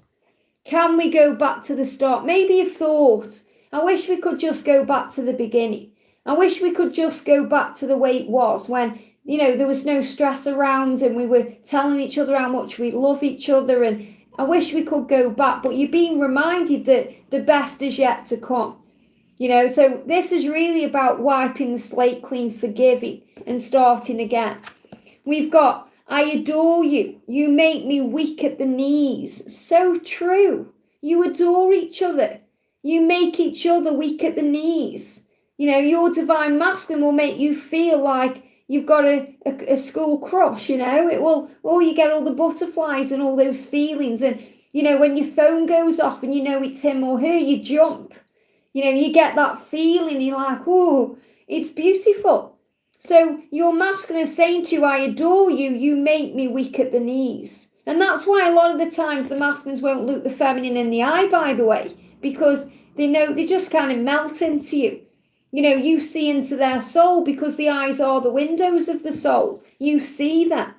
Can we go back to the start? Maybe you've thought, I wish we could just go back to the beginning. I wish we could just go back to the way it was when, there was no stress around and we were telling each other how much we love each other. And I wish we could go back, but you're being reminded that the best is yet to come. So this is really about wiping the slate clean, forgiving and starting again. We've got, I adore you. You make me weak at the knees. So true. You adore each other. You make each other weak at the knees. Your Divine Masculine will make you feel like you've got a school crush, it will, you get all the butterflies and all those feelings. And, when your phone goes off and it's him or her, you jump. You get that feeling, you're like, oh, it's beautiful. So your masculine is saying to you, I adore you, you make me weak at the knees. And that's why a lot of the times the masculines won't look the feminine in the eye, by the way, because they know they just kind of melt into you. You see into their soul because the eyes are the windows of the soul. You see that.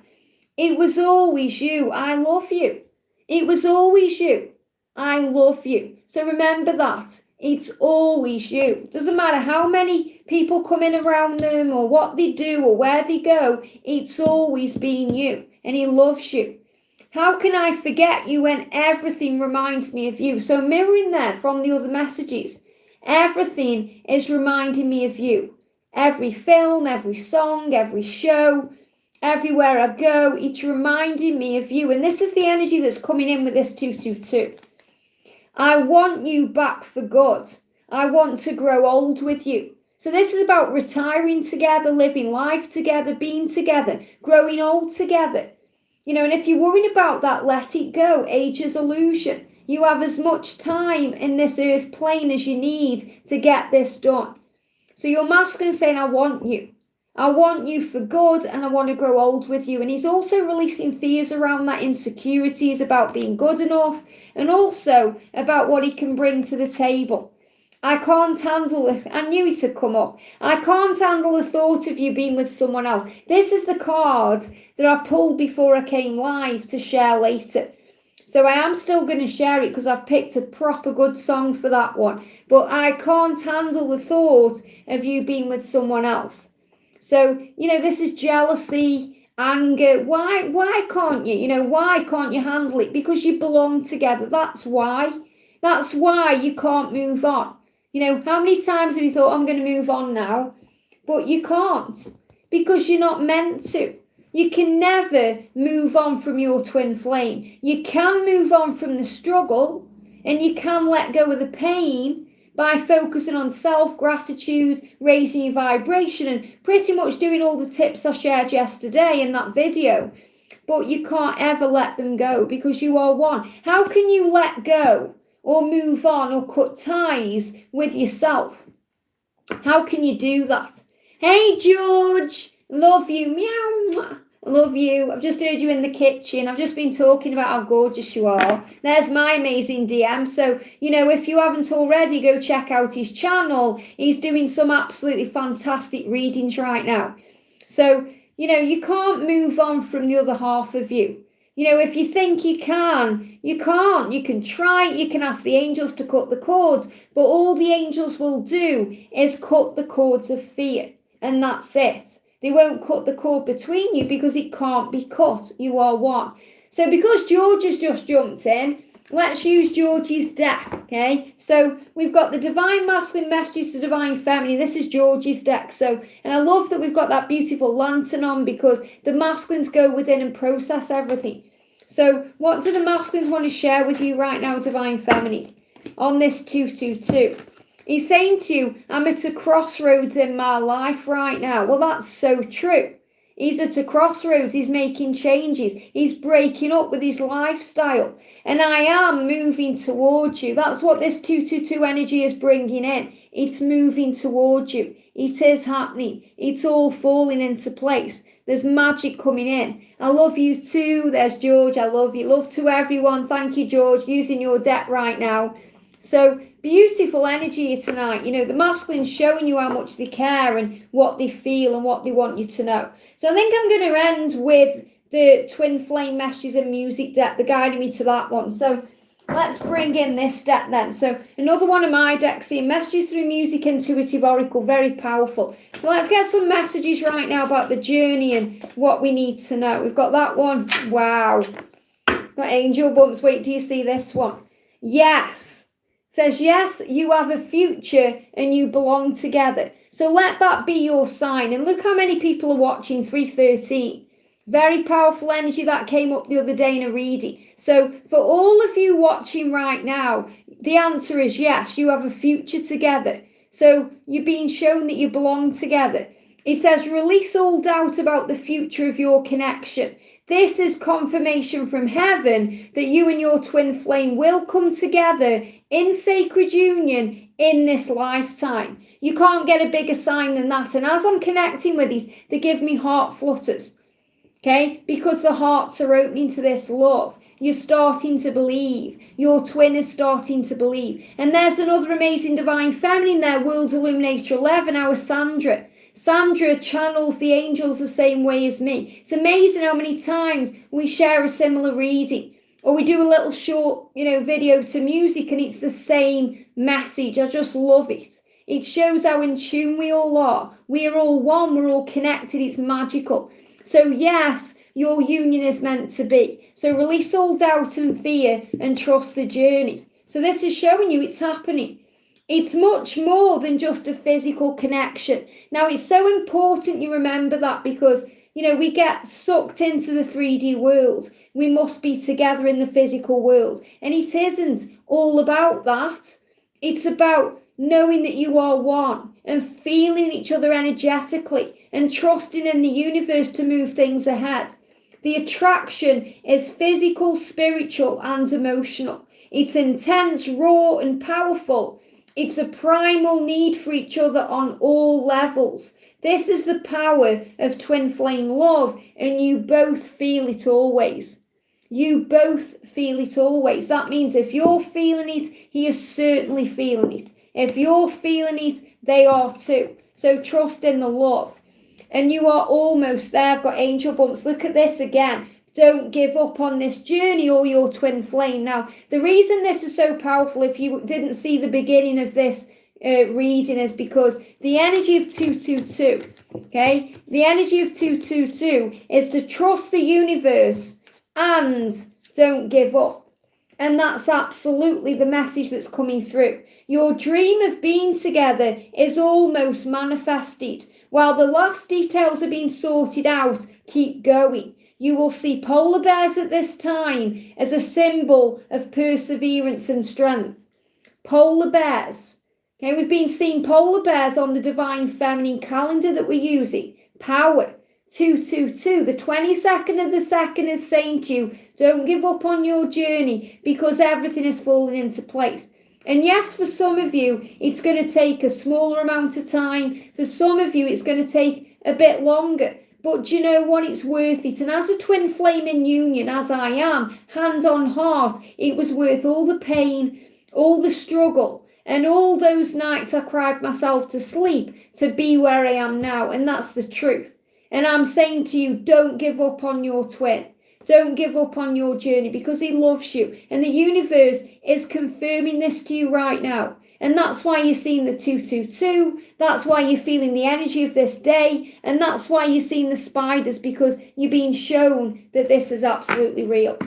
It was always you. I love you. It was always you. I love you. So remember that. It's always you. Doesn't matter how many people come in around them or what they do or where they go. It's always been you. And he loves you. How can I forget you when everything reminds me of you? So mirroring there from the other messages. Everything is reminding me of you. Every film, every song, every show, everywhere I go, it's reminding me of you. And this is the energy that's coming in with this 222. I want you back for good. I want to grow old with you. So this is about retiring together, living life together, being together, growing old together. And if you're worrying about that, let it go. Age is illusion. You have as much time in this earth plane as you need to get this done. So your masculine is saying, I want you. I want you for good and I want to grow old with you. And he's also releasing fears around that, insecurities about being good enough and also about what he can bring to the table. I can't handle it. I knew it had come up. I can't handle the thought of you being with someone else. This is the card that I pulled before I came live to share later. So I am still going to share it because I've picked a proper good song for that one. But I can't handle the thought of you being with someone else. So, this is jealousy, anger. Why can't you? Why can't you handle it? Because you belong together. That's why. That's why you can't move on. How many times have you thought, I'm going to move on now? But you can't because you're not meant to. You can never move on from your twin flame. You can move on from the struggle And you can let go of the pain by focusing on self-gratitude, raising your vibration, and pretty much doing all the tips I shared yesterday in that video. But you can't ever let them go because you are one. How can you let go or move on or cut ties with yourself? How can you do that? Hey, George, love you. Meow. Love you. I've just heard you in the kitchen. I've just been talking about how gorgeous you are. There's my amazing DM. So, if you haven't already, go check out his channel. He's doing some absolutely fantastic readings right now. So, you can't move on from the other half of you. If you think you can, you can't. You can try, you can ask the angels to cut the cords, but all the angels will do is cut the cords of fear, and that's it. They won't cut the cord between you because it can't be cut. You are one. So because George has just jumped in, let's use George's deck, okay? So we've got the Divine Masculine Messages to Divine Feminine. This is George's deck. And I love that we've got that beautiful lantern on because the masculines go within and process everything. So what do the masculines want to share with you right now, Divine Feminine, on this 222? He's saying to you, I'm at a crossroads in my life right now. Well, that's so true. He's at a crossroads. He's making changes. He's breaking up with his lifestyle. And I am moving towards you. That's what this 222 energy is bringing in. It's moving towards you. It is happening. It's all falling into place. There's magic coming in. I love you too. There's George. I love you. Love to everyone. Thank you, George, using your deck right now. So beautiful energy here tonight. The masculine's showing you how much they care and what they feel and what they want you to know. So I think I'm going to end with the Twin Flame Messages and Music deck. They're guiding me to that one. So let's bring in this deck then. So another one of my decks here, Messages Through Music, Intuitive Oracle, very powerful. So let's get some messages right now about the journey and what we need to know. We've got that one. Wow. Got angel bumps. Wait, do you see this one? Yes. Says, yes, you have a future and you belong together. So let that be your sign. And look how many people are watching, 313. Very powerful energy that came up the other day in a reading. So for all of you watching right now, the answer is yes, you have a future together. So you're being shown that you belong together. It says, release all doubt about the future of your connection. This is confirmation from heaven that you and your twin flame will come together in sacred union in this lifetime. You can't get a bigger sign than that. And as I'm connecting with these, they give me heart flutters, okay? Because the hearts are opening to this love. You're starting to believe. Your twin is starting to believe. And there's another amazing divine feminine there, World Illuminator 11, our Sandra. Sandra channels the angels the same way as me. It's amazing how many times we share a similar reading, or we do a little short, video to music, and it's the same message. I just love it. It shows how in tune we all are. We are all one. We're all connected. It's magical. So yes, your union is meant to be. So release all doubt and fear and trust the journey. So this is showing you it's happening. It's much more than just a physical connection. Now, it's so important you remember that because, we get sucked into the 3D world. We must be together in the physical world. And it isn't all about that. It's about knowing that you are one and feeling each other energetically and trusting in the universe to move things ahead. The attraction is physical, spiritual, and emotional. It's intense, raw, and powerful. It's a primal need for each other on all levels. This is the power of twin flame love, and you both feel it always. You both feel it always. That means if you're feeling it, he is certainly feeling it. If you're feeling it, they are too. So trust in the love. And you are almost there. I've got angel bumps. Look at this again. Don't give up on this journey or your twin flame. Now, the reason this is so powerful, if you didn't see the beginning of this reading, is because the energy of 222, okay? The energy of 222 is to trust the universe and don't give up. And that's absolutely the message that's coming through. Your dream of being together is almost manifested. While the last details are being sorted out, keep going. You will see polar bears at this time as a symbol of perseverance and strength. Polar bears. Okay, we've been seeing polar bears on the divine feminine calendar that we're using. Power. 222. The 22nd of the second is saying to you, don't give up on your journey because everything is falling into place. And yes, for some of you, it's going to take a smaller amount of time. For some of you, it's going to take a bit longer. But do you know what? It's worth it. And as a twin flame in union, as I am, hand on heart, it was worth all the pain, all the struggle, and all those nights I cried myself to sleep to be where I am now. And that's the truth. And I'm saying to you, don't give up on your twin. Don't give up on your journey because he loves you. And the universe is confirming this to you right now. And that's why you're seeing the 222. That's why you're feeling the energy of this day. And that's why you're seeing the spiders, because you're being shown that this is absolutely real.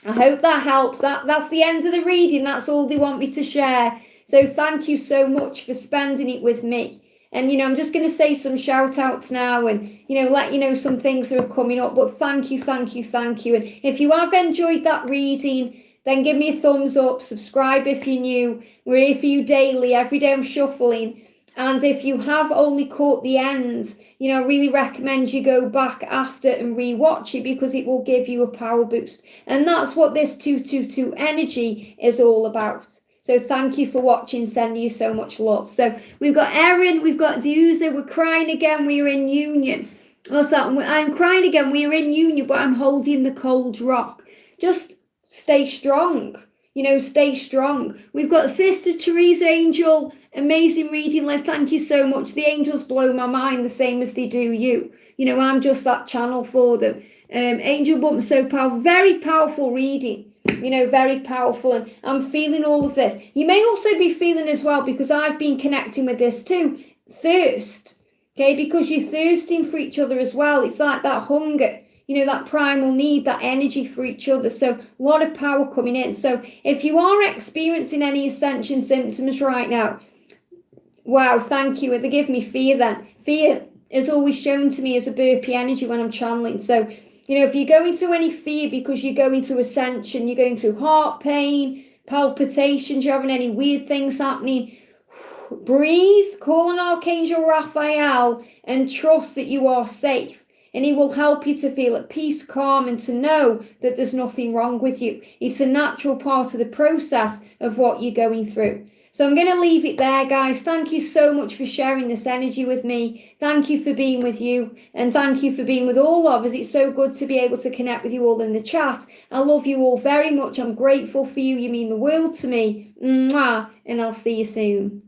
I hope that helps. That's the end of the reading. That's all they want me to share. So thank you so much for spending it with me. And, I'm just going to say some shout outs now and, let you know some things that are coming up. But thank you, thank you, thank you. And if you have enjoyed that reading, then give me a thumbs up. Subscribe if you're new. We're here for you daily. Every day I'm shuffling. And if you have only caught the end, I really recommend you go back after and rewatch it because it will give you a power boost. And that's what this 222 energy is all about. So thank you for watching, sending you so much love. So we've got Erin, we've got Deuza, we're crying again, we're in union. What's that? I'm crying again, we're in union, but I'm holding the cold rock. Just stay strong, stay strong. We've got Sister Teresa Angel, amazing reading, Les, thank you so much. The angels blow my mind the same as they do you. I'm just that channel for them. Angel Bump, so powerful, very powerful reading. Very powerful, and I'm feeling all of this. You may also be feeling as well, because I've been connecting with this too, thirst, okay, because you're thirsting for each other as well. It's like that hunger, that primal need, that energy for each other. So a lot of power coming in. So if you are experiencing any ascension symptoms right now, wow, thank you. They give me fear then. Fear is always shown to me as a burpee energy when I'm channeling. So if you're going through any fear because you're going through ascension, you're going through heart pain, palpitations, you're having any weird things happening, breathe, call on Archangel Raphael and trust that you are safe. And he will help you to feel at peace, calm, and to know that there's nothing wrong with you. It's a natural part of the process of what you're going through. So I'm going to leave it there, guys. Thank you so much for sharing this energy with me. Thank you for being with you. And thank you for being with all of us. It's so good to be able to connect with you all in the chat. I love you all very much. I'm grateful for you. You mean the world to me. Mwah. And I'll see you soon.